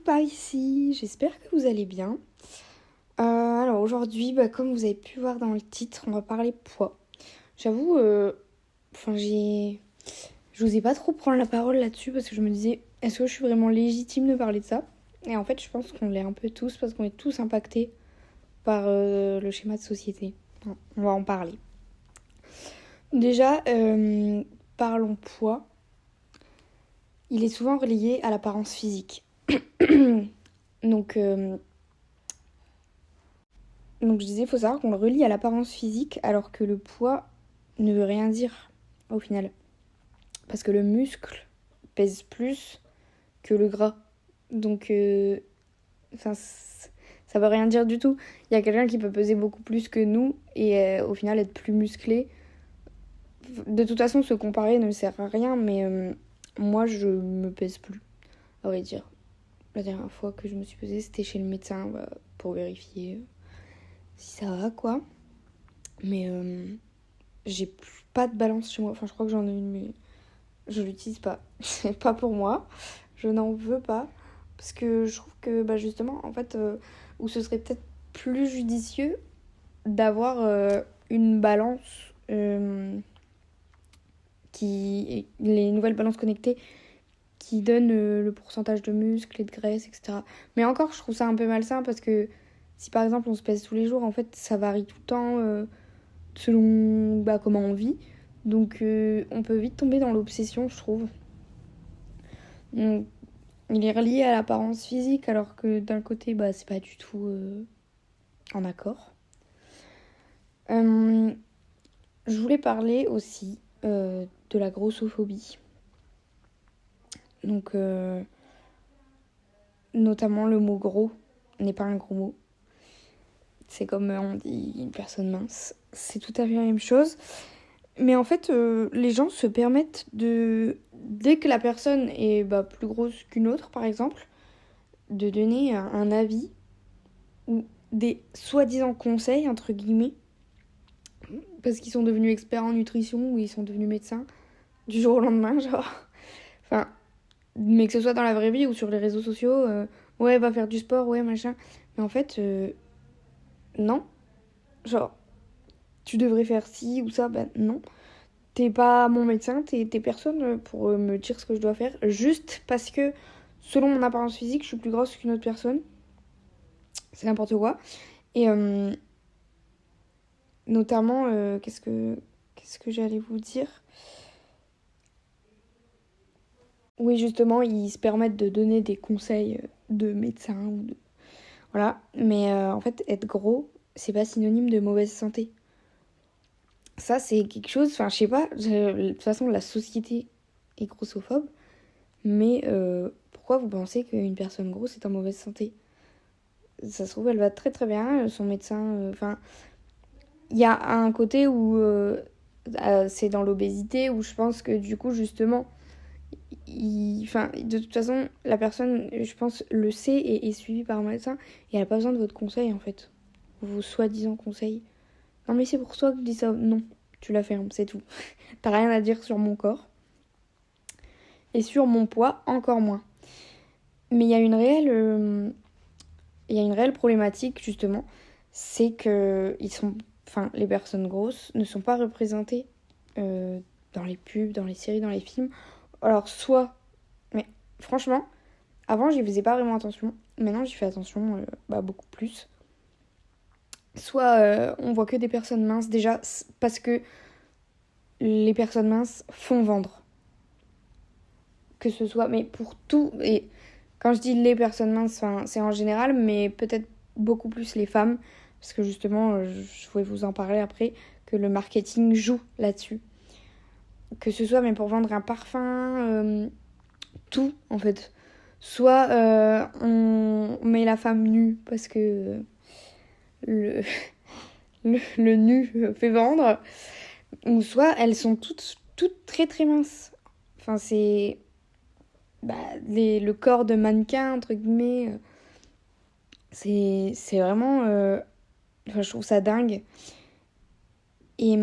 par ici, j'espère que vous allez bien. Alors aujourd'hui, comme vous avez pu voir dans le titre, on va parler poids. J'avoue, je n'osais pas trop prendre la parole là-dessus parce que je me disais, est-ce que je suis vraiment légitime de parler de ça? Et en fait, je pense qu'on l'est un peu tous parce qu'on est tous impactés par le schéma de société. Bon, on va en parler. Déjà, parlons poids. Il est souvent relié à l'apparence physique. Donc je disais, il faut savoir qu'on le relie à l'apparence physique alors que le poids ne veut rien dire au final. Parce que le muscle pèse plus que le gras. Donc, ça veut rien dire du tout. Il y a quelqu'un qui peut peser beaucoup plus que nous et au final être plus musclé. De toute façon, se comparer ne sert à rien, mais moi, je me pèse plus, à vrai dire. La dernière fois que je me suis pesée, c'était chez le médecin pour vérifier si ça va, quoi. Mais j'ai pas de balance chez moi. Enfin, je crois que j'en ai une, mais je l'utilise pas. C'est pas pour moi. Je n'en veux pas. Parce que je trouve que, justement, en fait, où ce serait peut-être plus judicieux d'avoir une balance les nouvelles balances connectées qui donnent le pourcentage de muscles et de graisse, etc. Mais encore, je trouve ça un peu malsain parce que si par exemple on se pèse tous les jours, en fait, ça varie tout le temps selon comment on vit. Donc on peut vite tomber dans l'obsession, je trouve. Donc, il est relié à l'apparence physique alors que d'un côté, c'est pas du tout en accord. Je voulais parler aussi de la grossophobie. Donc, notamment le mot gros n'est pas un gros mot. C'est comme on dit une personne mince. C'est tout à fait la même chose. Mais en fait, les gens se permettent dès que la personne est plus grosse qu'une autre, par exemple, de donner un avis ou des soi-disant conseils, entre guillemets, parce qu'ils sont devenus experts en nutrition ou ils sont devenus médecins du jour au lendemain, genre. Enfin, mais que ce soit dans la vraie vie ou sur les réseaux sociaux, ouais, va faire du sport, ouais, machin. Mais en fait, non. Genre, tu devrais faire ci ou ça, non. T'es pas mon médecin, t'es personne pour me dire ce que je dois faire. Juste parce que, selon mon apparence physique, je suis plus grosse qu'une autre personne. C'est n'importe quoi. Et notamment, qu'est-ce que j'allais vous dire? Oui, justement, ils se permettent de donner des conseils de médecins ou de... Voilà. Mais en fait, être gros, c'est pas synonyme de mauvaise santé. Ça, c'est quelque chose... Enfin, je sais pas. De toute façon, la société est grossophobe. Mais pourquoi vous pensez qu'une personne grosse est en mauvaise santé? Ça se trouve, elle va très très bien. Son médecin... Enfin, il y a un côté où c'est dans l'obésité, où je pense que du coup, justement... de toute façon, la personne, je pense, le sait et est suivie par un médecin et elle n'a pas besoin de votre conseil en fait. Vos soi-disant conseils. Non, mais c'est pour toi que je dis ça. Non, tu la fermes, c'est tout. T'as rien à dire sur mon corps. Et sur mon poids, encore moins. Mais il y a une réelle problématique justement. C'est que les personnes grosses ne sont pas représentées dans les pubs, dans les séries, dans les films. Alors, mais franchement, avant, j'y faisais pas vraiment attention. Maintenant, j'y fais attention beaucoup plus. Soit on voit que des personnes minces, déjà, parce que les personnes minces font vendre. Que ce soit, mais pour tout. Et quand je dis les personnes minces, c'est en général, mais peut-être beaucoup plus les femmes. Parce que justement, je voulais vous en parler après, que le marketing joue là-dessus. Que ce soit, mais pour vendre un parfum, tout en fait. Soit on met la femme nue parce que le, le nu fait vendre, ou soit elles sont toutes très très minces. Enfin, c'est le corps de mannequin, entre guillemets. C'est vraiment... je trouve ça dingue. Et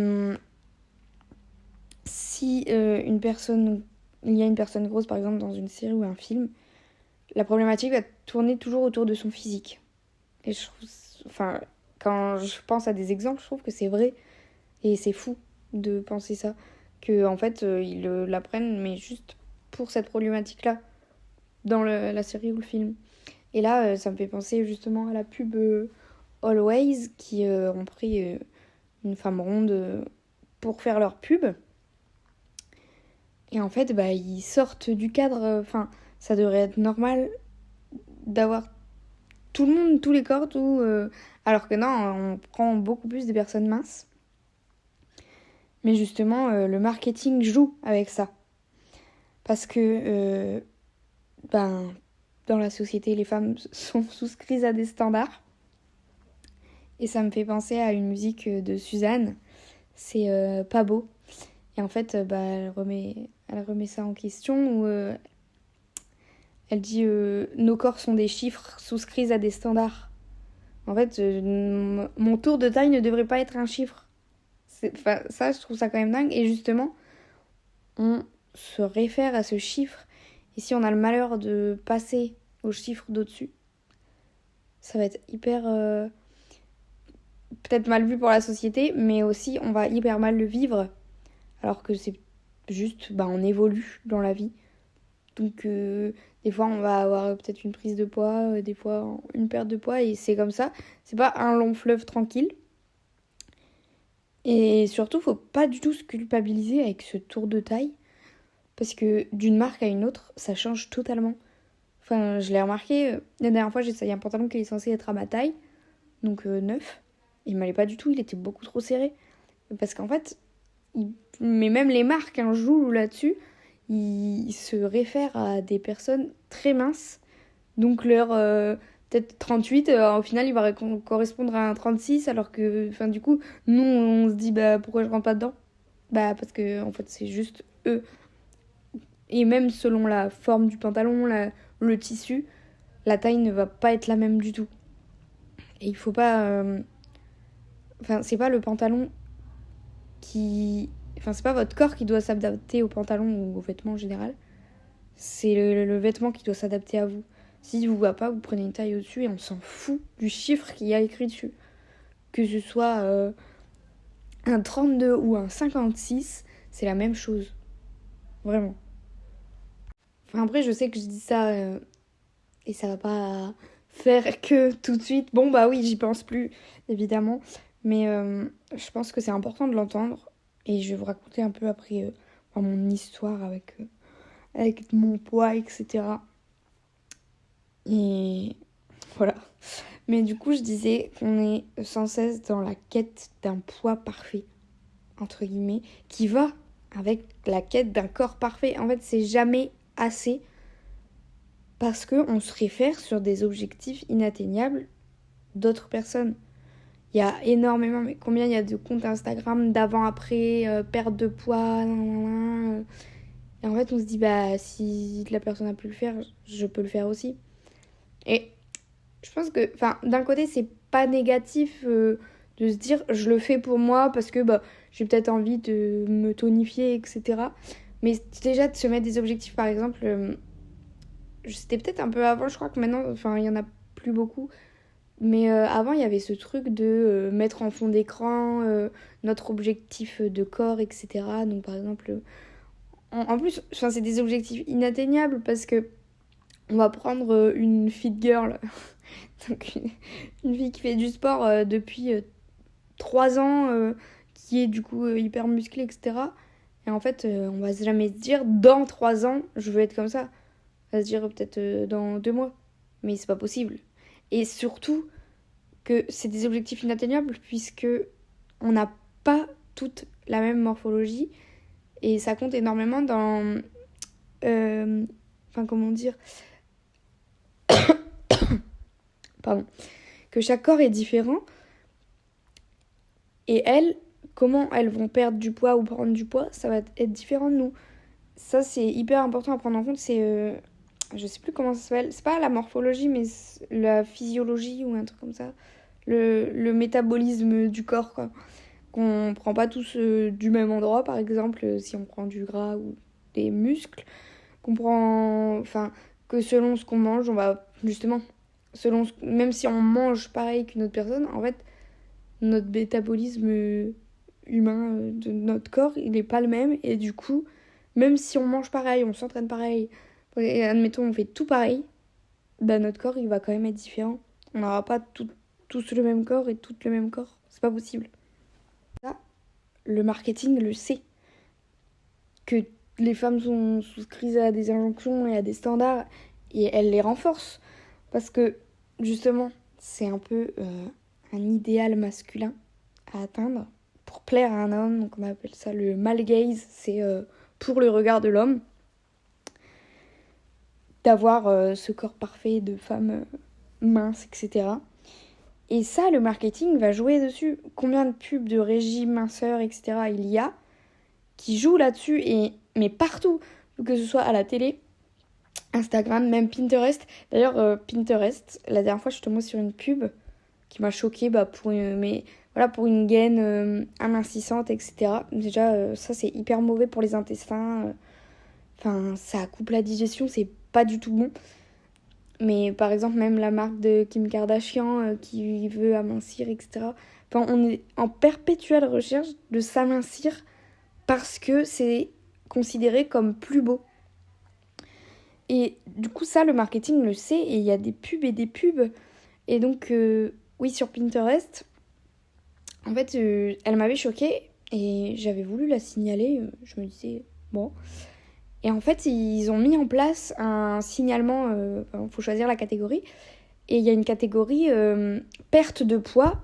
si il y a une personne grosse, par exemple, dans une série ou un film, la problématique va tourner toujours autour de son physique. Et je trouve, enfin, quand je pense à des exemples, je trouve que c'est vrai. Et c'est fou de penser ça. Que, en fait, ils l'apprennent, mais juste pour cette problématique-là, dans la série ou le film. Et là, ça me fait penser justement à la pub Always, qui ont pris une femme ronde pour faire leur pub. Et en fait, bah, ils sortent du cadre. Enfin, ça devrait être normal d'avoir tout le monde, tous les corps, tout. Alors que non, on prend beaucoup plus des personnes minces. Mais justement, le marketing joue avec ça. Parce que, ben, dans la société, les femmes sont souscrites à des standards. Et ça me fait penser à une musique de Suzanne. C'est Pas beau. Et en fait, bah, elle remet ça en question où elle dit nos corps sont des chiffres souscrits à des standards. En fait, mon tour de taille ne devrait pas être un chiffre. Ça, je trouve ça quand même dingue. Et justement, on se réfère à ce chiffre. Et si on a le malheur de passer au chiffre d'au-dessus, ça va être hyper... peut-être mal vu pour la société, mais aussi on va hyper mal le vivre. Alors que c'est juste, bah, on évolue dans la vie. Donc des fois on va avoir peut-être une prise de poids, des fois une perte de poids, et c'est comme ça. C'est pas un long fleuve tranquille. Et surtout, faut pas du tout se culpabiliser avec ce tour de taille. Parce que d'une marque à une autre, ça change totalement. Enfin, je l'ai remarqué, la dernière fois j'ai essayé un pantalon qui est censé être à ma taille, donc neuf. Il m'allait pas du tout, il était beaucoup trop serré. Parce qu'en fait, mais même les marques jouent là-dessus. Ils se réfèrent à des personnes très minces. Donc leur peut-être 38, au final, il va correspondre à un 36. Alors que, enfin, du coup, nous, on se dit, bah, pourquoi je rentre pas dedans? Bah, parce que, en fait, c'est juste eux. Et même selon la forme du pantalon, le tissu, la taille ne va pas être la même du tout. Et il faut pas... Enfin, c'est pas le pantalon qui... Enfin, c'est pas votre corps qui doit s'adapter au pantalon ou au vêtement en général. C'est le vêtement qui doit s'adapter à vous. Si vous va pas, vous prenez une taille au-dessus et on s'en fout du chiffre qu'il y a écrit dessus. Que ce soit un 32 ou un 56, c'est la même chose. Vraiment. Enfin, après, je sais que je dis ça et ça va pas faire que tout de suite. Bon, bah oui, j'y pense plus, évidemment. Mais je pense que c'est important de l'entendre. Et je vais vous raconter un peu après mon histoire avec mon poids, etc. Et voilà. Mais du coup, je disais qu'on est sans cesse dans la quête d'un poids parfait, entre guillemets, qui va avec la quête d'un corps parfait. En fait, c'est jamais assez parce qu'on se réfère sur des objectifs inatteignables d'autres personnes. Il y a énormément, mais combien il y a de comptes Instagram d'avant-après, perte de poids, nanana. Et en fait, on se dit, bah, si la personne a pu le faire, je peux le faire aussi. Et je pense que, enfin, d'un côté, c'est pas négatif de se dire, je le fais pour moi parce que bah, j'ai peut-être envie de me tonifier, etc. Mais déjà, de se mettre des objectifs, par exemple, c'était peut-être un peu avant, je crois que maintenant, enfin, il y en a plus beaucoup. Mais avant, il y avait ce truc de mettre en fond d'écran notre objectif de corps, etc. Donc, par exemple, en plus, c'est des objectifs inatteignables parce que on va prendre une fit girl, donc une fille qui fait du sport depuis 3 ans, qui est du coup hyper musclée, etc. Et en fait, on va jamais se dire dans 3 ans, je veux être comme ça. On va se dire peut-être dans 2 mois. Mais c'est pas possible. Et surtout que c'est des objectifs inatteignables puisque on n'a pas toute la même morphologie. Et ça compte énormément dans... Enfin, comment dire... Pardon. Que chaque corps est différent. Et elles, comment elles vont perdre du poids ou prendre du poids, ça va être différent de nous. Ça, c'est hyper important à prendre en compte. C'est... je sais plus comment ça s'appelle. C'est pas la morphologie, mais la physiologie ou un truc comme ça. Le métabolisme du corps, quoi. Qu'on prend pas tous du même endroit, par exemple, si on prend du gras ou des muscles. Qu'on prend... Enfin, que selon ce qu'on mange, on va justement, même si on mange pareil qu'une autre personne, en fait, notre métabolisme humain de notre corps, il n'est pas le même. Et du coup, même si on mange pareil, on s'entraîne pareil, et admettons, on fait tout pareil, bah, notre corps, il va quand même être différent. On n'aura pas tous le même corps et toutes le même corps. C'est pas possible. Ça, le marketing le sait. Que les femmes sont souscrites à des injonctions et à des standards, et elle les renforce. Parce que, justement, c'est un peu un idéal masculin à atteindre pour plaire à un homme. Donc on appelle ça le male gaze, c'est pour le regard de l'homme. D'avoir ce corps parfait de femme mince, etc. Et ça, le marketing va jouer dessus. Combien de pubs de régime, minceur, etc. il y a qui jouent là-dessus, mais partout, que ce soit à la télé, Instagram, même Pinterest. D'ailleurs, Pinterest, la dernière fois, je suis tombée sur une pub qui m'a choquée pour une gaine amincissante, etc. Déjà, ça, c'est hyper mauvais pour les intestins. Enfin, ça coupe la digestion, c'est pas du tout bon. Mais par exemple, même la marque de Kim Kardashian qui veut amincir, etc. Enfin, on est en perpétuelle recherche de s'amincir parce que c'est considéré comme plus beau. Et du coup, ça, le marketing le sait, et il y a des pubs et des pubs. Et donc, oui, sur Pinterest, en fait, elle m'avait choquée, et j'avais voulu la signaler. Je me disais, bon. Et en fait, ils ont mis en place un signalement, faut choisir la catégorie. Et il y a une catégorie perte de poids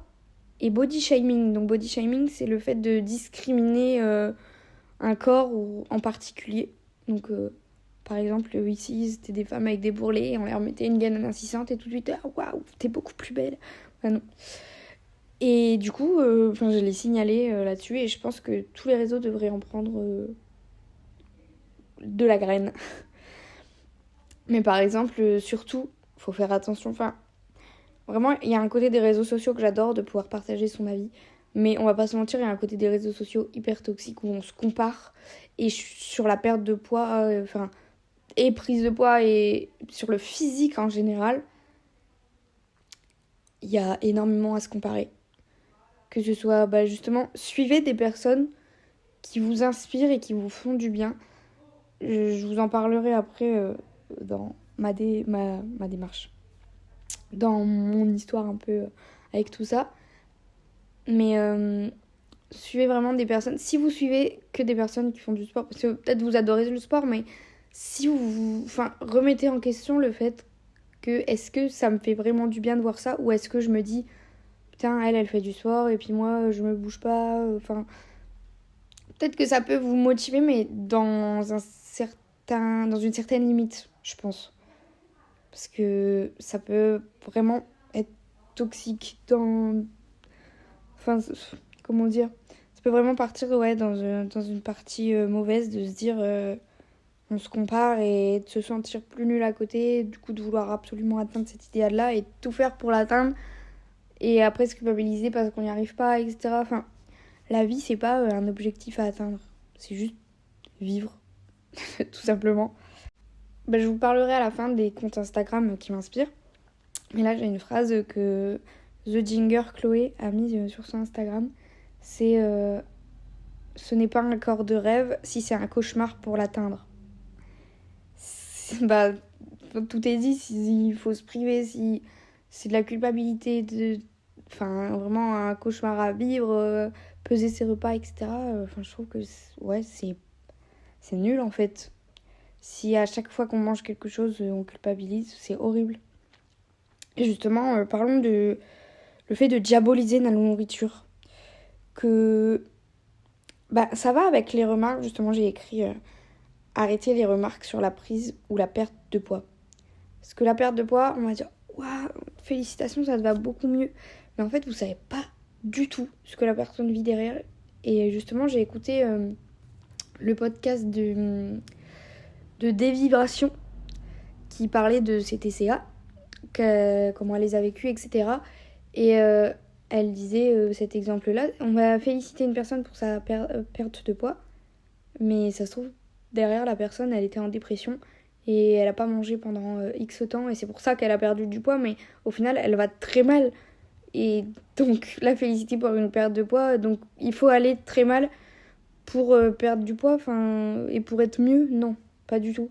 et body shaming. Donc, body shaming, c'est le fait de discriminer un corps en particulier. Donc, par exemple, ici, c'était des femmes avec des bourrelets et on leur mettait une gaine amincissante et tout de suite, ah waouh, t'es beaucoup plus belle. Bah non. Et du coup, je l'ai signalé là-dessus, et je pense que tous les réseaux devraient en prendre de la graine. Mais par exemple, surtout, faut faire attention. Enfin, vraiment, il y a un côté des réseaux sociaux que j'adore, de pouvoir partager son avis. Mais on va pas se mentir, il y a un côté des réseaux sociaux hyper toxiques où on se compare. Et sur la perte de poids, et prise de poids, et sur le physique en général, il y a énormément à se comparer. Que ce soit, justement, suivez des personnes qui vous inspirent et qui vous font du bien. Je vous en parlerai après dans ma démarche. Dans mon histoire un peu avec tout ça. Mais suivez vraiment des personnes. Si vous suivez que des personnes qui font du sport, parce que peut-être vous adorez le sport, mais si remettez en question le fait que est-ce que ça me fait vraiment du bien de voir ça, ou est-ce que je me dis putain, elle fait du sport et puis moi je me bouge pas. Peut-être que ça peut vous motiver, mais dans une certaine limite, je pense. Parce que ça peut vraiment être toxique comment dire, ça peut vraiment partir dans une partie mauvaise, de se dire on se compare et de se sentir plus nul à côté, du coup de vouloir absolument atteindre cet idéal-là et tout faire pour l'atteindre, et après se culpabiliser parce qu'on n'y arrive pas, etc. Enfin, la vie, c'est pas un objectif à atteindre, c'est juste vivre, tout simplement. Je vous parlerai à la fin des comptes Instagram qui m'inspirent. Mais là, j'ai une phrase que The Ginger Chloé a mise sur son Instagram. C'est ce n'est pas un corps de rêve si c'est un cauchemar pour l'atteindre. Tout est dit, s'il faut se priver, si c'est de la culpabilité, vraiment un cauchemar à vivre, peser ses repas, etc. Je trouve que c'est nul en fait. Si à chaque fois qu'on mange quelque chose, on culpabilise, c'est horrible. Et justement, parlons de le fait de diaboliser la nourriture. Que ça va avec les remarques. Justement, j'ai écrit arrêter les remarques sur la prise ou la perte de poids. Parce que la perte de poids, on va dire waouh, félicitations, ça te va beaucoup mieux. Mais en fait, vous savez pas du tout ce que la personne vit derrière. Et justement, j'ai écouté le podcast de Dévibration qui parlait de ses TCA, comment elle les a vécues, etc. Et elle disait cet exemple-là, on va féliciter une personne pour sa perte de poids, mais ça se trouve, derrière la personne, elle était en dépression et elle a pas mangé pendant X temps et c'est pour ça qu'elle a perdu du poids, mais au final elle va très mal. Et donc la féliciter pour une perte de poids, donc il faut aller très mal pour perdre du poids, et pour être mieux, non, pas du tout.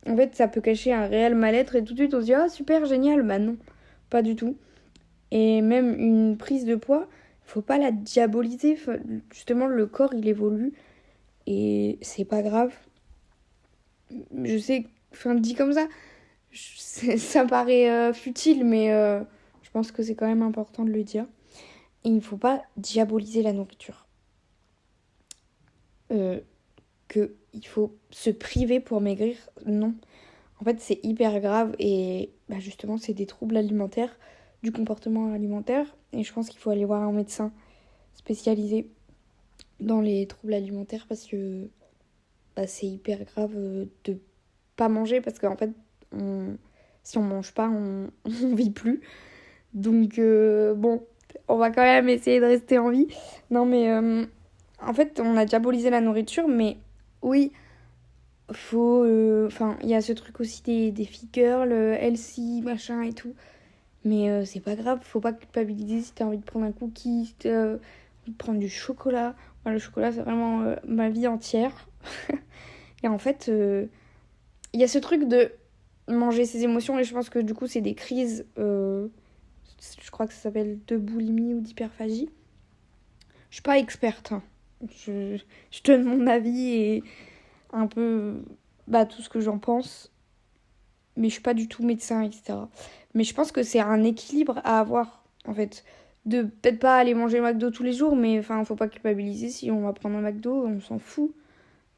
En fait, ça peut cacher un réel mal-être et tout de suite on se dit ah super génial, bah non, pas du tout. Et même une prise de poids, faut pas la diaboliser. Justement, le corps il évolue et c'est pas grave. Je sais, dit comme ça, ça paraît futile, mais je pense que c'est quand même important de le dire. Et il faut pas diaboliser la nourriture. Qu'il faut se priver pour maigrir, non. En fait, c'est hyper grave et justement, c'est des troubles alimentaires, du comportement alimentaire. Et je pense qu'il faut aller voir un médecin spécialisé dans les troubles alimentaires parce que c'est hyper grave de pas manger parce qu'en fait, si on mange pas, on vit plus. Donc, bon, on va quand même essayer de rester en vie. Non, mais en fait, on a diabolisé la nourriture, mais oui, faut. Il y a ce truc aussi des fit girls, healthy, machin et tout. Mais c'est pas grave, faut pas culpabiliser si t'as envie de prendre un cookie, si t'as envie de prendre du chocolat. Moi, le chocolat, c'est vraiment ma vie entière. Et en fait, il y a ce truc de manger ses émotions, et je pense que du coup, c'est des crises. Je crois que ça s'appelle de boulimie ou d'hyperphagie. Je suis pas experte, hein. Je donne mon avis et un peu tout ce que j'en pense. Mais je suis pas du tout médecin, etc. Mais je pense que c'est un équilibre à avoir, en fait. De peut-être pas aller manger McDo tous les jours, mais faut pas culpabiliser si on va prendre un McDo, on s'en fout.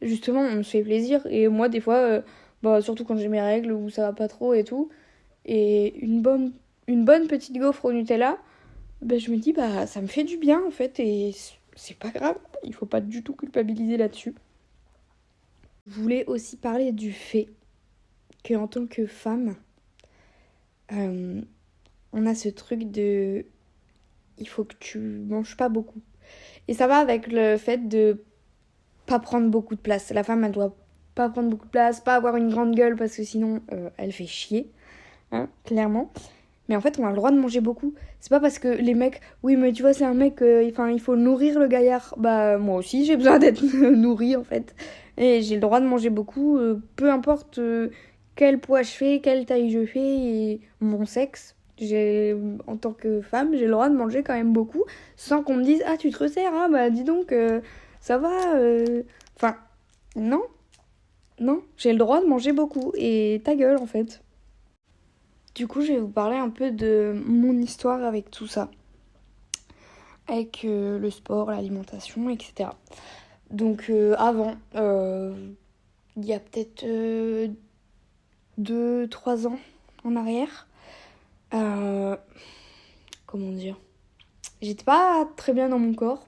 Justement, on se fait plaisir. Et moi, des fois, surtout quand j'ai mes règles ou ça va pas trop et tout, et une bonne petite gaufre au Nutella, je me dis, ça me fait du bien, en fait, et c'est pas grave. Il faut pas du tout culpabiliser là-dessus. Je voulais aussi parler du fait qu'en tant que femme, on a ce truc de... Il faut que tu manges pas beaucoup. Et ça va avec le fait de pas prendre beaucoup de place. La femme, elle doit pas prendre beaucoup de place, pas avoir une grande gueule parce que sinon, elle fait chier, hein, clairement. Mais en fait, on a le droit de manger beaucoup. C'est pas parce que les mecs... Oui, mais tu vois, c'est un mec... il faut nourrir le gaillard. Moi aussi, j'ai besoin d'être nourrie, en fait. Et j'ai le droit de manger beaucoup, peu importe quel poids je fais, quelle taille je fais et mon sexe. En tant que femme, j'ai le droit de manger quand même beaucoup, sans qu'on me dise « Ah, tu te resserres, hein, dis donc, ça va non. Non, j'ai le droit de manger beaucoup. Et ta gueule, en fait. Du coup, je vais vous parler un peu de mon histoire avec tout ça. Avec le sport, l'alimentation, etc. Donc, avant, il y a peut-être 2-3 ans en arrière, comment dire, j'étais pas très bien dans mon corps.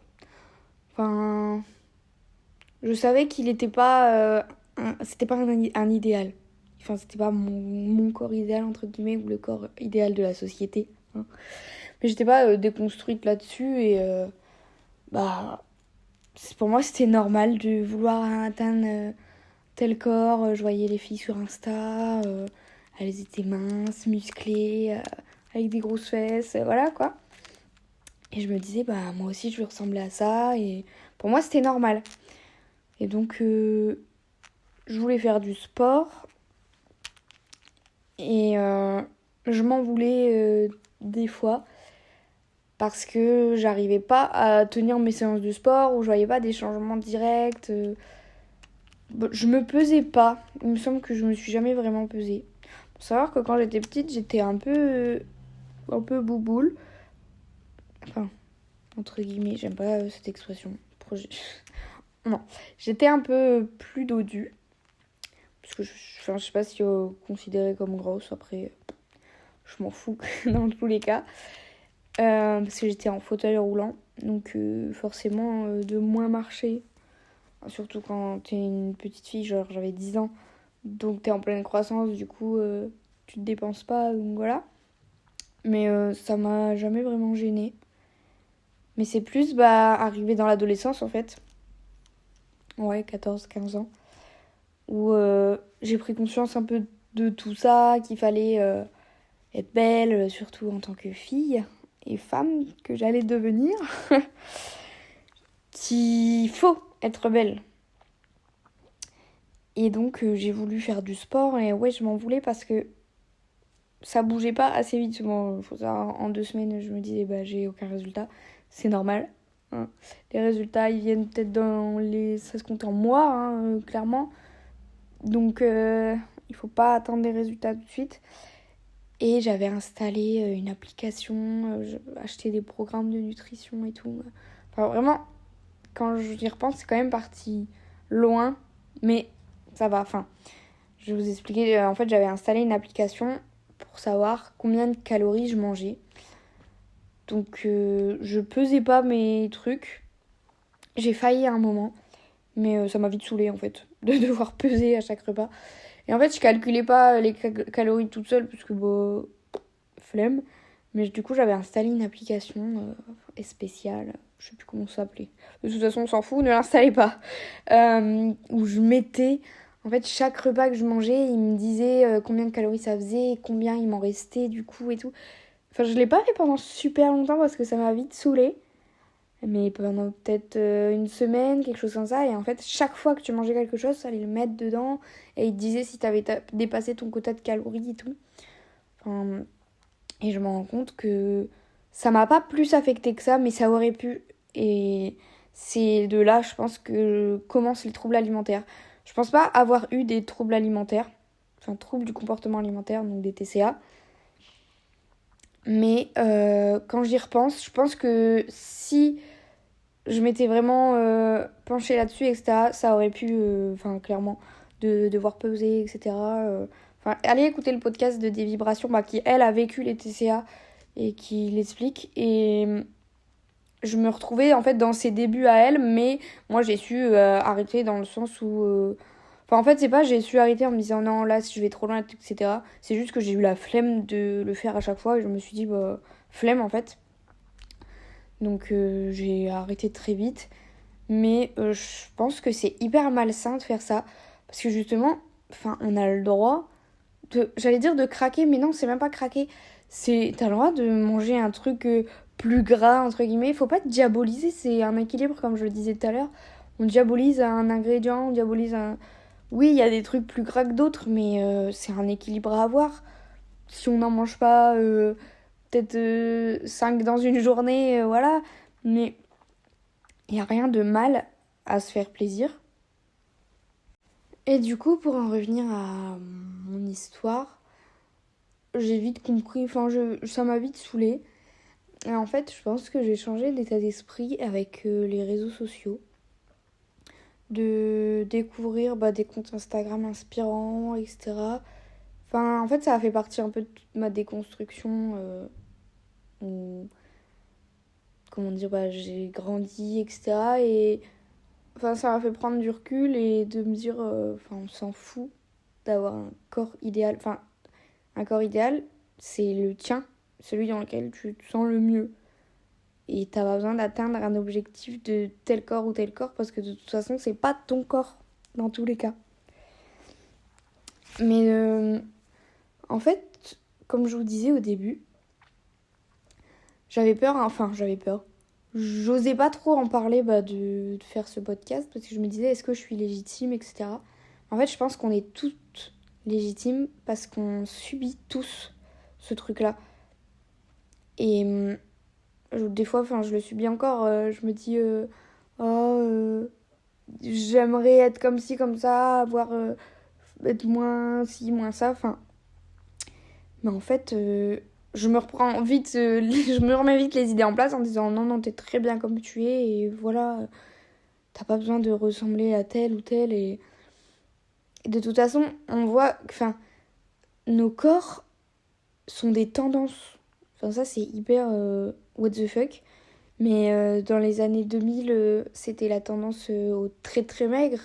Je savais qu'il était pas... c'était pas un idéal. C'était pas mon corps idéal, entre guillemets, ou le corps idéal de la société. Hein. Mais j'étais pas déconstruite là-dessus et... pour moi, c'était normal de vouloir atteindre tel corps. Je voyais les filles sur Insta, elles étaient minces, musclées, avec des grosses fesses, voilà quoi. Et je me disais, moi aussi, je veux ressembler à ça. Et pour moi, c'était normal. Et donc, je voulais faire du sport. Et je m'en voulais des fois. Parce que j'arrivais pas à tenir mes séances de sport. Ou je voyais pas des changements directs. Je me pesais pas. Il me semble que je me suis jamais vraiment pesée. Faut savoir que quand j'étais petite, j'étais un peu bouboule. Entre guillemets, j'aime pas cette expression. Non, j'étais un peu plus dodue. Parce que je sais pas si considérée comme grosse. Après, je m'en fous dans tous les cas. Parce que j'étais en fauteuil roulant. Donc forcément, de moins marcher. Surtout quand t'es une petite fille, genre j'avais 10 ans. Donc t'es en pleine croissance, du coup tu te dépenses pas, donc voilà. Mais ça m'a jamais vraiment gênée. Mais c'est plus arrivé dans l'adolescence en fait. Ouais, 14-15 ans. où j'ai pris conscience un peu de tout ça, qu'il fallait être belle, surtout en tant que fille et femme que j'allais devenir, qu'il faut être belle. Et donc j'ai voulu faire du sport et ouais, je m'en voulais parce que ça bougeait pas assez vite. Bon, faut savoir, en 2 semaines, je me disais, bah, j'ai aucun résultat. C'est normal. Hein. Les résultats, ils viennent peut-être dans les... Ça se compte en mois, hein, clairement. Donc, il faut pas attendre les résultats tout de suite. Et j'avais installé une application, acheté des programmes de nutrition et tout. Enfin, vraiment, quand j'y repense, c'est quand même parti loin. Mais ça va, enfin... Je vais vous expliquer. En fait, j'avais installé une application pour savoir combien de calories je mangeais. Donc, je pesais pas mes trucs. J'ai failli à un moment. Mais ça m'a vite saoulée, en fait, de devoir peser à chaque repas. Et en fait, je calculais pas les calories toute seule, parce que, bon, flemme. Mais du coup, j'avais installé une application spéciale. Je sais plus comment ça s'appelait. De toute façon, on s'en fout, ne l'installez pas. Où je mettais... En fait, chaque repas que je mangeais, il me disait combien de calories ça faisait, combien il m'en restait du coup et tout. Enfin, je l'ai pas fait pendant super longtemps parce que ça m'a vite saoulée. Mais pendant peut-être une semaine, quelque chose comme ça. Et en fait, chaque fois que tu mangeais quelque chose, ça allait le mettre dedans. Et il te disait si t'avais dépassé ton quota de calories et tout. Enfin, et je me rends compte que ça m'a pas plus affecté que ça, mais ça aurait pu. Et c'est de là, je pense, que commencent les troubles alimentaires. Je pense pas avoir eu des troubles alimentaires, enfin troubles du comportement alimentaire, donc des TCA. Mais quand j'y repense, je pense que si je m'étais vraiment penchée là-dessus, etc., ça aurait pu, enfin clairement, de devoir peser, etc. Enfin, allez écouter le podcast de Des Vibrations, bah, qui elle a vécu les TCA et qui l'explique. Et je me retrouvais en fait dans ses débuts à elle, mais moi j'ai su arrêter dans le sens où... Enfin en fait c'est pas j'ai su arrêter en me disant non là si je vais trop loin, etc. C'est juste que j'ai eu la flemme de le faire à chaque fois et je me suis dit bah flemme en fait. Donc j'ai arrêté très vite. Mais je pense que c'est hyper malsain de faire ça. Parce que justement, enfin on a le droit de... J'allais dire de craquer, mais non c'est même pas craquer. T'as le droit de manger un truc plus gras, entre guillemets. Faut pas diaboliser, c'est un équilibre, comme je le disais tout à l'heure. On diabolise un ingrédient, on diabolise un... Oui, il y a des trucs plus gras que d'autres, mais c'est un équilibre à avoir. Si on n'en mange pas peut-être 5 dans une journée, voilà. Mais il n'y a rien de mal à se faire plaisir. Et du coup, pour en revenir à mon histoire, j'ai vite compris, enfin ça m'a vite saoulée. Et en fait, je pense que j'ai changé d'état d'esprit avec les réseaux sociaux. De découvrir des comptes Instagram inspirants, etc. Enfin, en fait, ça a fait partie un peu de toute ma déconstruction. Où, comment dire, j'ai grandi, etc. Et enfin, ça m'a fait prendre du recul et de me dire, enfin, on s'en fout d'avoir un corps idéal. Enfin, un corps idéal, c'est le tien, celui dans lequel tu te sens le mieux. Et t'as pas besoin d'atteindre un objectif de tel corps ou tel corps parce que de toute façon, c'est pas ton corps dans tous les cas. Mais en fait, comme je vous disais au début, j'avais peur. J'osais pas trop en parler de faire ce podcast parce que je me disais est-ce que je suis légitime, etc. En fait, je pense qu'on est toutes légitimes parce qu'on subit tous ce truc-là. Et des fois, je le subis encore. Je me dis j'aimerais être comme ci, comme ça, être moins ci, moins ça. Enfin, mais en fait, je me reprends vite, je me remets vite les idées en place en disant non, non, t'es très bien comme tu es et voilà, t'as pas besoin de ressembler à tel ou tel. Et de toute façon, on voit, enfin, nos corps sont des tendances. Enfin, ça, c'est hyper what the fuck. Mais dans les années 2000, c'était la tendance au très très maigre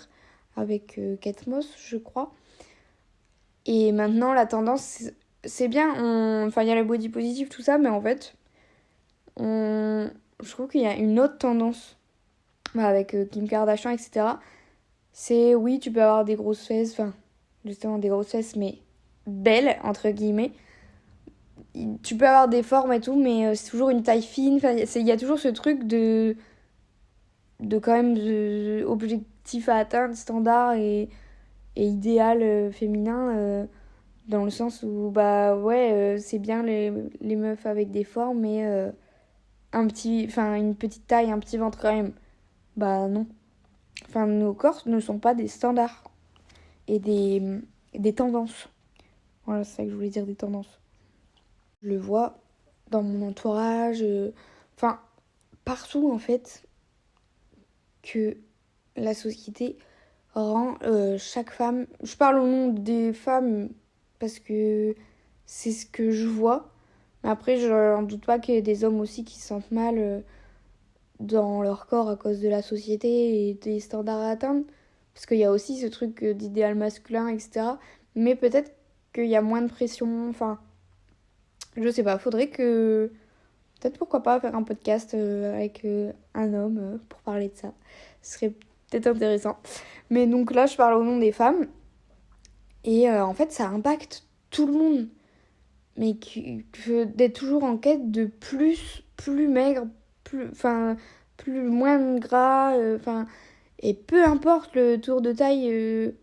avec Kate Moss, je crois. Et maintenant, la tendance, c'est bien. Enfin, il y a la body positive, tout ça, mais en fait, je trouve qu'il y a une autre tendance avec Kim Kardashian, etc. C'est, oui, tu peux avoir des grosses fesses, enfin, justement des grosses fesses, mais belles, entre guillemets. Tu peux avoir des formes et tout, mais c'est toujours une taille fine. Enfin, il y a toujours ce truc de quand même objectif à atteindre, standard et idéal féminin, dans le sens où, bah ouais, c'est bien les meufs avec des formes, mais une petite taille, un petit ventre quand même. Bah non. Enfin, nos corps ne sont pas des standards et des tendances. Voilà, c'est ça que je voulais dire, des tendances. Je le vois dans mon entourage, enfin, partout en fait, que la société rend chaque femme. Je parle au nom des femmes parce que c'est ce que je vois. Mais après, je n'en doute pas qu'il y ait des hommes aussi qui se sentent mal dans leur corps à cause de la société et des standards à atteindre. Parce qu'il y a aussi ce truc d'idéal masculin, etc. Mais peut-être qu'il y a moins de pression. Enfin, je sais pas, faudrait que. Peut-être pourquoi pas faire un podcast avec un homme pour parler de ça. Ce serait peut-être intéressant. Mais donc là, je parle au nom des femmes. Et en fait, ça impacte tout le monde. Mais d'être toujours en quête de plus maigre, moins gras. Et peu importe le tour de taille,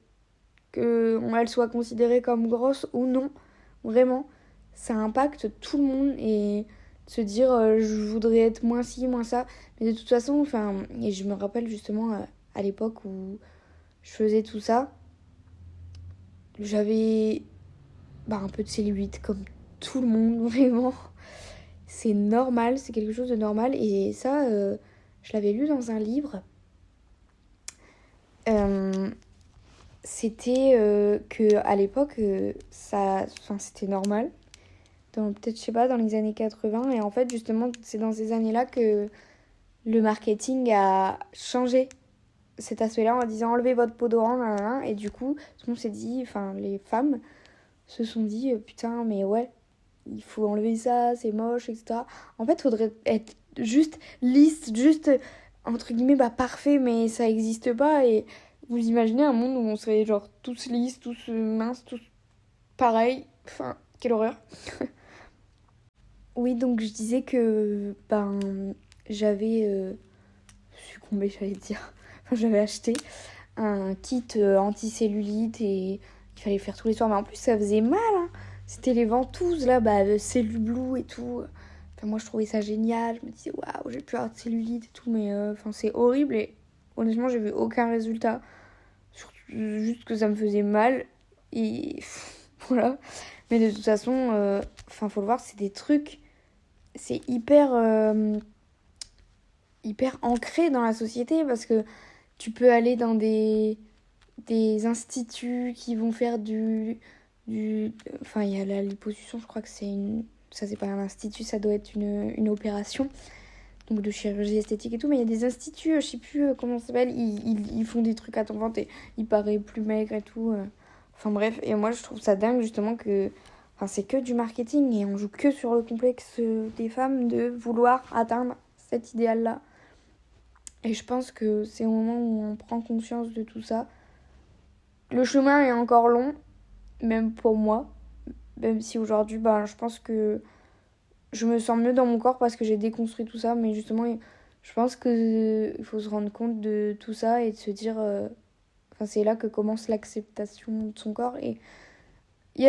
qu'elle soit considérée comme grosse ou non. Vraiment, ça impacte tout le monde. Et se dire je voudrais être moins ci, moins ça. Mais de toute façon, et je me rappelle justement à l'époque où je faisais tout ça, j'avais un peu de cellulite comme tout le monde, vraiment. C'est normal, c'est quelque chose de normal. Et ça, je l'avais lu dans un livre. C'était que à l'époque, c'était normal. Peut-être, je sais pas, dans les années 80. Et en fait, justement, c'est dans ces années-là que le marketing a changé cet aspect-là en disant enlevez votre peau d'orange, et du coup, tout le monde s'est dit, les femmes se sont dit putain, mais ouais, il faut enlever ça, c'est moche, etc. En fait, il faudrait être juste lisse, juste entre guillemets parfait, mais ça n'existe pas. Et vous imaginez un monde où on serait genre tous lisses, tous minces, tous pareils. Enfin, quelle horreur. Oui, donc je disais que j'avais succombé, j'allais dire. J'avais acheté un kit anti-cellulite et il fallait faire tous les soirs. Mais en plus, ça faisait mal, hein. C'était les ventouses, là, Cellublue et tout. Moi, je trouvais ça génial. Je me disais, waouh, j'ai plus avoir de cellulite et tout. Mais c'est horrible. Et honnêtement, j'ai vu aucun résultat. Juste que ça me faisait mal. Et voilà. Mais de toute façon, faut le voir, c'est des trucs. C'est hyper ancré dans la société parce que tu peux aller dans des instituts qui vont faire il y a la liposuction, je crois que ça c'est pas un institut, ça doit être une opération, donc de chirurgie esthétique et tout, mais il y a des instituts, je sais plus comment ça s'appelle, ils font des trucs à ton ventre et il paraît plus maigre et tout. Bref, et moi je trouve ça dingue justement que c'est que du marketing et on joue que sur le complexe des femmes de vouloir atteindre cet idéal-là. Et je pense que c'est au moment où on prend conscience de tout ça. Le chemin est encore long, même pour moi. Même si aujourd'hui, je pense que je me sens mieux dans mon corps parce que j'ai déconstruit tout ça. Mais justement, je pense qu'il faut se rendre compte de tout ça et de se dire... c'est là que commence l'acceptation de son corps. Et il y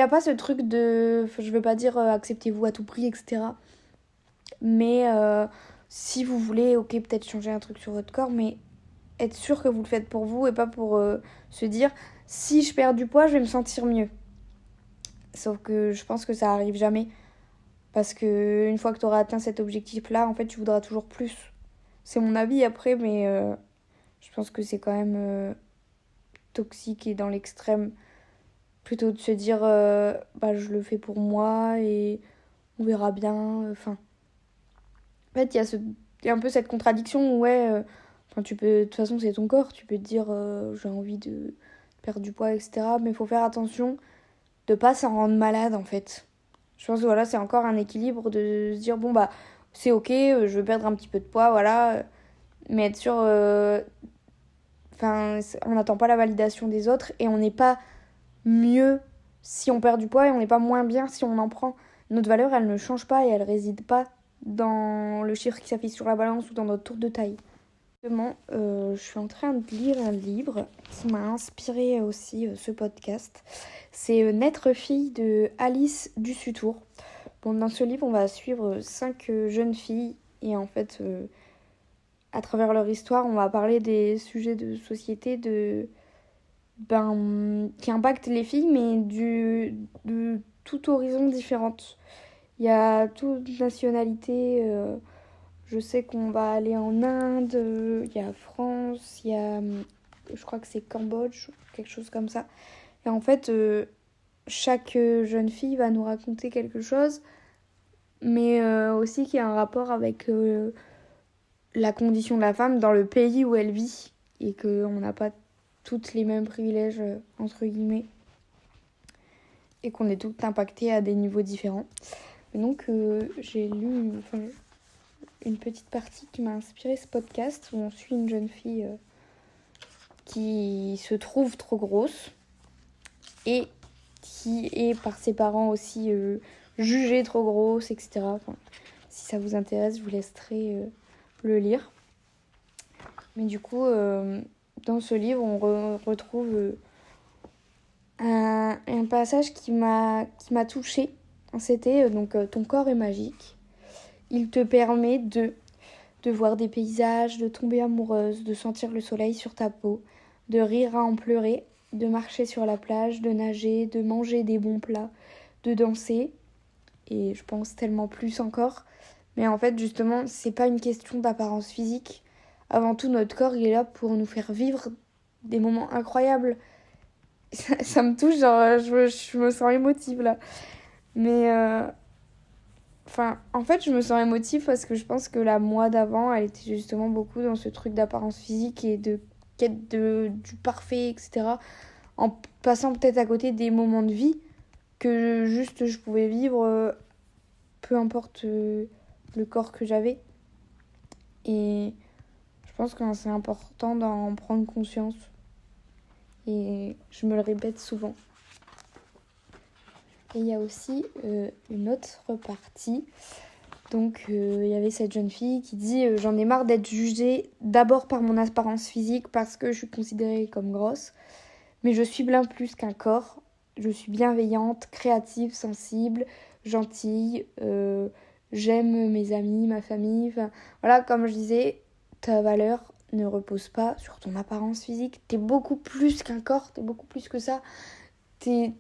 a pas ce truc de... je veux pas dire acceptez-vous à tout prix, etc. Mais si vous voulez, ok, peut-être changer un truc sur votre corps, mais être sûr que vous le faites pour vous et pas pour se dire si je perds du poids, je vais me sentir mieux. Sauf que je pense que ça arrive jamais. Parce que une fois que tu auras atteint cet objectif-là, en fait, tu voudras toujours plus. C'est mon avis après, mais je pense que c'est quand même toxique et dans l'extrême. Plutôt de se dire je le fais pour moi et on verra bien. En fait, il y a un peu cette contradiction où, tu peux, de toute façon, c'est ton corps, tu peux te dire j'ai envie de perdre du poids, etc. Mais il faut faire attention de pas s'en rendre malade, en fait. Je pense que voilà, c'est encore un équilibre de se dire c'est ok, je veux perdre un petit peu de poids, voilà. Mais être sûr, on n'attend pas la validation des autres et on n'est pas mieux si on perd du poids et on n'est pas moins bien si on en prend. Notre valeur, elle ne change pas et elle réside pas dans le chiffre qui s'affiche sur la balance ou dans notre tour de taille. Justement, je suis en train de lire un livre qui m'a inspiré aussi ce podcast. C'est Naître fille de Alice Dussutour. Bon, dans ce livre, on va suivre 5 jeunes filles et en fait, à travers leur histoire, on va parler des sujets de société qui impactent les filles, mais de tout horizon différentes. Il y a toute nationalité. Je sais qu'on va aller en Inde, il y a France, il y a, je crois que c'est Cambodge, quelque chose comme ça. Et en fait, chaque jeune fille va nous raconter quelque chose, mais aussi qui a un rapport avec la condition de la femme dans le pays où elle vit et qu'on n'a pas toutes les mêmes privilèges, entre guillemets, et qu'on est toutes impactées à des niveaux différents. Et donc, j'ai lu une petite partie qui m'a inspiré ce podcast où on suit une jeune fille qui se trouve trop grosse et qui est par ses parents aussi jugée trop grosse, etc. Enfin, si ça vous intéresse, je vous laisserai le lire. Mais du coup, dans ce livre, on retrouve un passage qui m'a touchée. C'était ton corps est magique. Il te permet de voir des paysages, de tomber amoureuse, de sentir le soleil sur ta peau, de rire à en pleurer, de marcher sur la plage, de nager, de manger des bons plats, de danser, et je pense tellement plus encore. Mais en fait, justement, c'est pas une question d'apparence physique. Avant tout, notre corps, il est là pour nous faire vivre des moments incroyables. Ça me touche, genre, je me sens émotive, là. Mais... en fait, je me sens émotive parce que je pense que la moi d'avant, elle était justement beaucoup dans ce truc d'apparence physique et de quête du parfait, etc. En passant peut-être à côté des moments de vie que juste je pouvais vivre, peu importe le corps que j'avais. Et je pense que c'est important d'en prendre conscience. Et je me le répète souvent. Et il y a aussi une autre partie. Donc il y avait cette jeune fille qui dit j'en ai marre d'être jugée d'abord par mon apparence physique parce que je suis considérée comme grosse. Mais je suis bien plus qu'un corps. Je suis bienveillante, créative, sensible, gentille. J'aime mes amis, ma famille. Enfin, voilà, comme je disais, ta valeur ne repose pas sur ton apparence physique. T'es beaucoup plus qu'un corps, t'es beaucoup plus que ça. T'es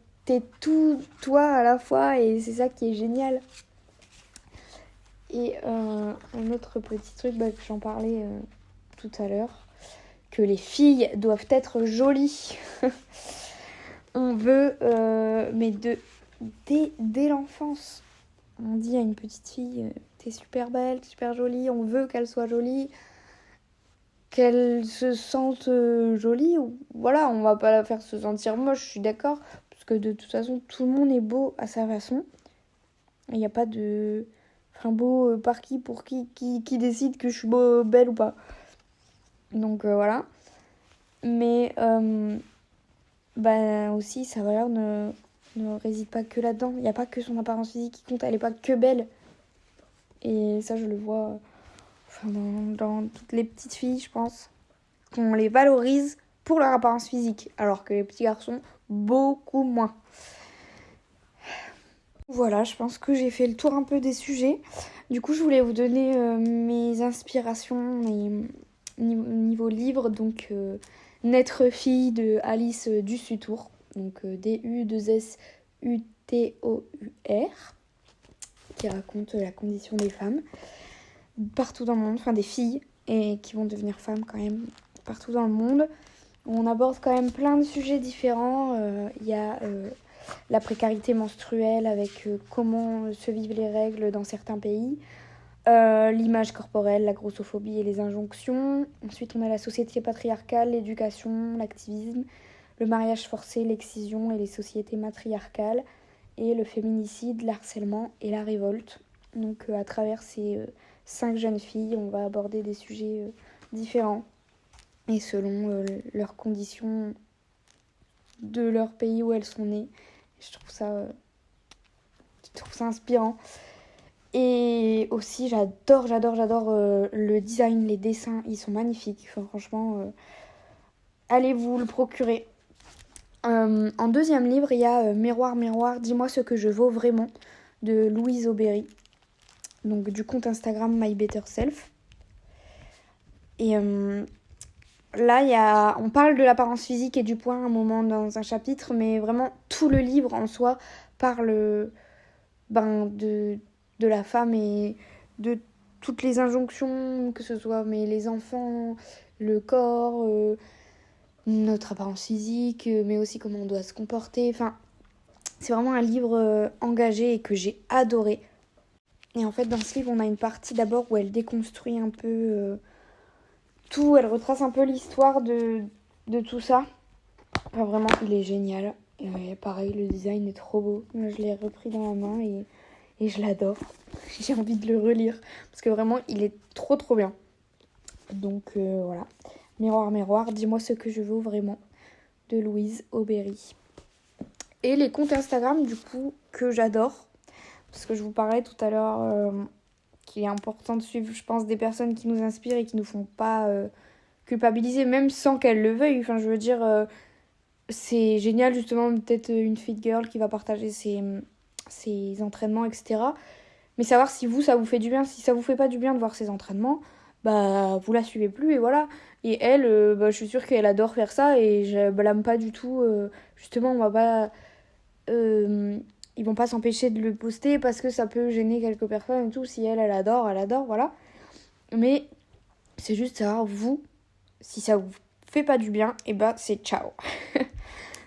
tout toi à la fois et c'est ça qui est génial. Et un autre petit truc que j'en parlais tout à l'heure, que les filles doivent être jolies. On veut, mais dès l'enfance, on dit à une petite fille, t'es super belle, super jolie, on veut qu'elle soit jolie, qu'elle se sente jolie. Voilà, on va pas la faire se sentir moche, je suis d'accord, parce que de toute façon, tout le monde est beau à sa façon. Il n'y a pas de... beau par qui, pour qui décide que je suis belle ou pas. Donc voilà. Mais aussi, sa valeur ne réside pas que là-dedans. Il n'y a pas que son apparence physique qui compte. Elle n'est pas que belle. Et ça, je le vois dans toutes les petites filles, je pense. Qu'on les valorise pour leur apparence physique. Alors que les petits garçons, beaucoup moins. Voilà, je pense que j'ai fait le tour un peu des sujets. Du coup, je voulais vous donner mes inspirations niveau livre. Donc, Naître fille de Alice Dussutour. Donc, Dussutour, qui raconte la condition des femmes partout dans le monde. Enfin, des filles et qui vont devenir femmes quand même partout dans le monde. On aborde quand même plein de sujets différents. Il y a... la précarité menstruelle avec comment se vivent les règles dans certains pays, l'image corporelle, la grossophobie et les injonctions. Ensuite, on a la société patriarcale, l'éducation, l'activisme, le mariage forcé, l'excision et les sociétés matriarcales, et le féminicide, l'harcèlement et la révolte. Donc, à travers ces 5 jeunes filles, on va aborder des sujets différents. et selon leurs conditions de leur pays où elles sont nées. Je trouve ça inspirant. Et aussi, j'adore le design, les dessins, ils sont magnifiques. Enfin, franchement, allez vous le procurer. En deuxième livre, il y a Miroir, miroir, dis-moi ce que je vaux vraiment de Louise Aubéry. Donc du compte Instagram My Better Self. Et là, on parle de l'apparence physique et du poids à un moment dans un chapitre, mais vraiment tout le livre en soi parle de la femme et de toutes les injonctions, que ce soit les enfants, le corps, notre apparence physique, mais aussi comment on doit se comporter. Enfin, c'est vraiment un livre engagé et que j'ai adoré. Et en fait, dans ce livre, on a une partie d'abord où elle déconstruit un peu tout. Elle retrace un peu l'histoire de tout ça. Enfin, vraiment, il est génial. Et pareil, le design est trop beau. Moi, je l'ai repris dans la main et je l'adore. J'ai envie de le relire parce que vraiment, il est trop bien. Donc voilà. Miroir, miroir, dis-moi ce que je vaux vraiment de Louise Aubéry. Et les comptes Instagram, du coup, que j'adore. Parce que je vous parlais tout à l'heure qu'il est important de suivre, je pense, des personnes qui nous inspirent et qui nous font pas culpabiliser, même sans qu'elles le veuillent. Enfin, je veux dire, c'est génial, justement, peut-être une fit girl qui va partager ses entraînements, etc. Mais savoir si ça vous fait du bien. Si ça vous fait pas du bien de voir ses entraînements, bah, vous la suivez plus et voilà. Et elle, je suis sûre qu'elle adore faire ça et je blâme pas du tout. Justement, on va pas... ils vont pas s'empêcher de le poster parce que ça peut gêner quelques personnes et tout. Si elle adore, voilà. Mais c'est juste ça, vous, si ça vous fait pas du bien, et bah c'est ciao.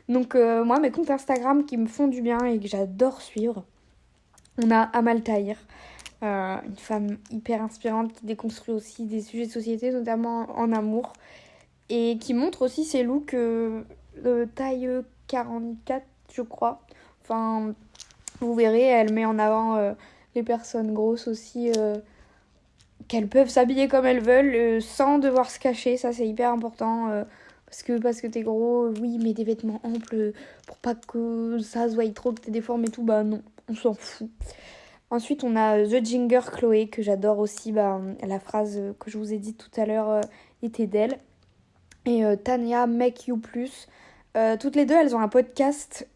Donc moi, mes comptes Instagram qui me font du bien et que j'adore suivre, on a Amal Tahir, une femme hyper inspirante qui déconstruit aussi des sujets de société, notamment en amour, et qui montre aussi ses looks taille 44, je crois. Enfin, vous verrez, elle met en avant les personnes grosses aussi, qu'elles peuvent s'habiller comme elles veulent, sans devoir se cacher. Ça, c'est hyper important. Parce que t'es gros, oui, mais des vêtements amples pour pas que ça se voie trop, que t'es déformé et tout, bah non, on s'en fout. Ensuite, on a The Ginger Chloé, que j'adore aussi. La phrase que je vous ai dit tout à l'heure était d'elle. Et Tania Make You Plus. Toutes les deux, elles ont un podcast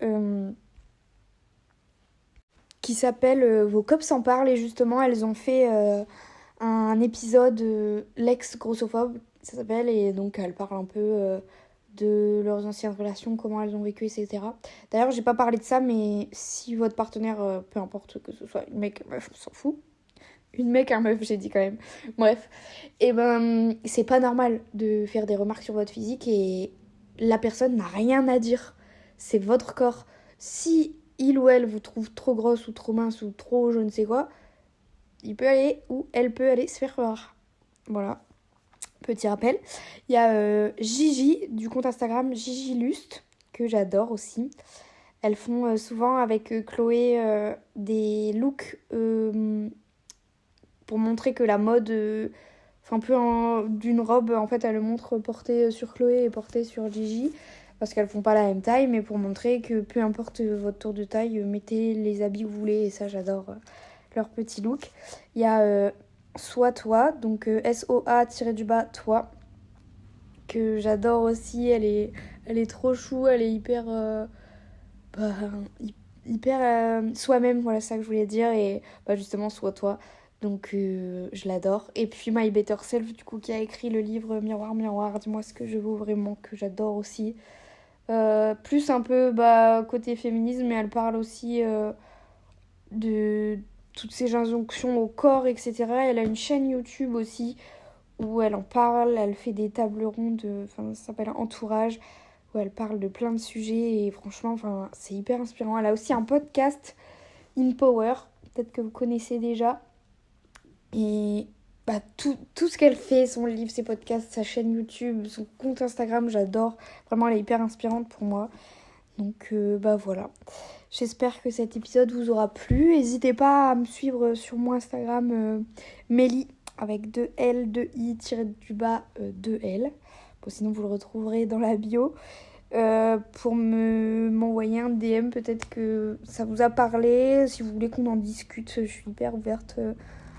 qui s'appelle Vos cops en parlent. Et justement, elles ont fait un épisode l'ex-grossophobe, ça s'appelle. Et donc, elles parlent un peu de leurs anciennes relations, comment elles ont vécu, etc. D'ailleurs, j'ai pas parlé de ça, mais si votre partenaire, peu importe que ce soit une mec, une meuf, on s'en fout. Une mec, un meuf, j'ai dit quand même. Bref. Et c'est pas normal de faire des remarques sur votre physique et la personne n'a rien à dire. C'est votre corps. Si il ou elle vous trouve trop grosse ou trop mince ou trop je ne sais quoi, il peut aller ou elle peut aller se faire voir. Voilà. Petit rappel. Il y a Gigi du compte Instagram Gigi Lust, que j'adore aussi. Elles font souvent avec Chloé des looks pour montrer que la mode, un peu d'une robe, en fait, elles le montrent portée sur Chloé et portée sur Gigi, parce qu'elles font pas la même taille, mais pour montrer que peu importe votre tour de taille, mettez les habits que vous voulez, et ça, j'adore leur petit look. Il y a Sois Toi, donc SOA-du-bas Toi, que j'adore aussi. Elle est trop chou, elle est hyper soi-même, voilà ça que je voulais dire, et justement Sois Toi, donc je l'adore. Et puis My Better Self, du coup, qui a écrit le livre Miroir, miroir, dis-moi ce que je vaux vraiment, que j'adore aussi. Plus un peu côté féminisme, mais elle parle aussi de toutes ces injonctions au corps, etc. Elle a une chaîne YouTube aussi où elle en parle, elle fait des tables rondes, ça s'appelle Entourage, où elle parle de plein de sujets et franchement, c'est hyper inspirant. Elle a aussi un podcast, In Power, peut-être que vous connaissez déjà. Et tout ce qu'elle fait, son livre, ses podcasts, sa chaîne YouTube, son compte Instagram, j'adore. Vraiment, elle est hyper inspirante pour moi. Donc voilà. J'espère que cet épisode vous aura plu. N'hésitez pas à me suivre sur mon Instagram Mélie avec 2 L, 2 I, tiré du bas 2 L. sinon vous le retrouverez dans la bio. Pour m'envoyer un DM, peut-être que ça vous a parlé. Si vous voulez qu'on en discute, je suis hyper ouverte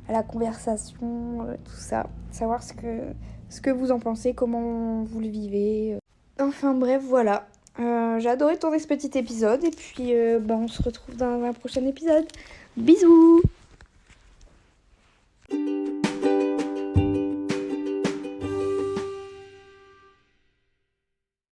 à la conversation, tout ça. Savoir ce que vous en pensez, comment vous le vivez. Enfin bref, voilà. J'ai adoré tourner ce petit épisode et puis on se retrouve dans un prochain épisode. Bisous!